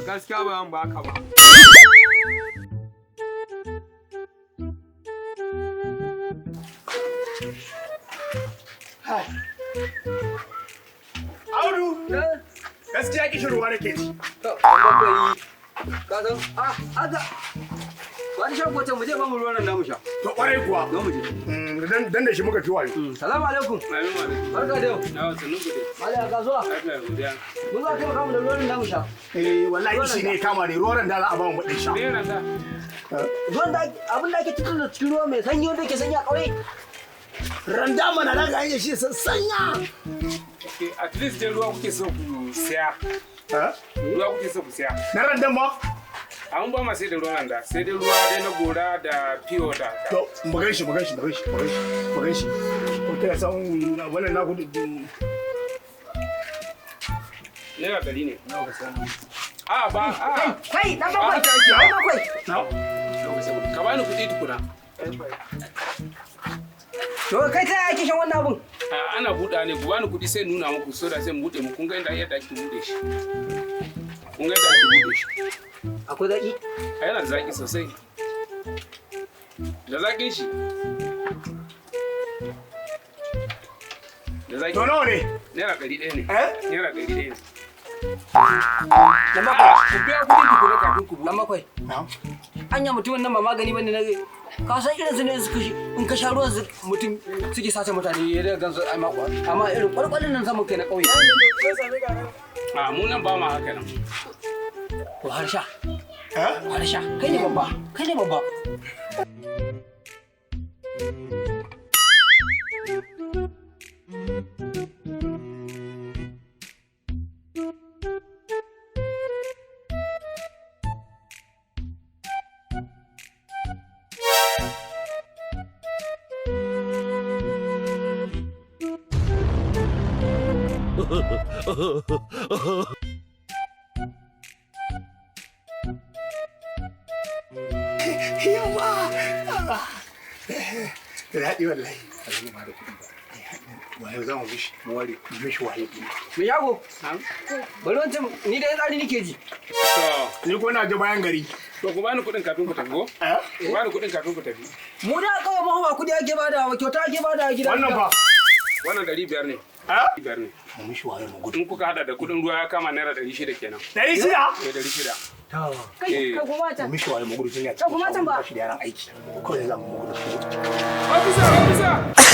Gaskiya ba zan baka ba. Audu! Gaskiya kishin ruwa nake ci. To, bakwai ka san haka. Wani shago ta mu je ba mu ruwan nan namu sha. To kwarai kuwa. Zo mu je. Dan da shi muka ci wayo. Salamu alaikum. Barka da yau. Na wasu nuku dai. Malaya kasuwa. Lafiya godiya. Mun za ka taimaka mu da ruwan nan namu sha. Wallahi shi ne kama ne ruwan da za a ba mu kuɗin sha. Me yana ta? Ruwan da abin da ake cikin ruwa mai sanyi wanda yake sanyi a ƙauye. Randa mana na ga shi sanya. At least dai ruwa kuke so ku siya. Ruwa kuke so ku siya. Na randan ma? An ba ma sai da ruwan randa, sai dai ruwa dai na gora da pure water. To, mu gan shi. Ko ta san wannan na gudu. Naira 100 ne. Na ga san. Kai, dan bakwai. Dan bakwai. Ka bani kuɗi tukuna. To kai ta ake shan wannan abun? Ana buɗa ne, ku bani kuɗi sai nuna muku so da sai mu buɗe mu kun ga yadda ake buɗe shi. Kun ga yadda ake buɗe shi. Akwai zaki? Yana da zaki sosai. Da zakin shi. Da zaki. To nawa ne? Naira 100 ne. Naira 100 ne. Dan bakwai. Ku biya kuɗin tukuna kafin ku buɗe. Dan bakwai. Anya mutumin nan ba magani bane na ka san irin su ne su kashi in ka sha ruwan mutum suke sace mutane ya daga gansu ai mako amma irin kwalkwalin nan samun kai na kauye Mu nan ba ma haka nan. to har sha kai ne babba Yawa! Da daɗi wallahi. A zama ba da kuɗi ba. Wayo za mu bishi, mu ware, mu bishi waye ɗin. me yago bari wancan ni da tsari nake ji To, Ni ko na je bayan gari. to ku bani kuɗin kafin ku tafi ko? Ku bani kuɗin kafin ku tafi. mu da kawai mu ba kudi ake bada wa kyauta ake bada a gida Wannan fa. Wannan 500 ne. 500 ne. Mu mishi waye mu gudu. In kuka hada da kuɗin ruwa ya kama naira 600 kenan. 600? 600. Kai kuma Mu can. mishi waye mu gudu tun ya ci. Kuma can ba. Shi da yaran aiki. Kawai za mu gudu. Officer!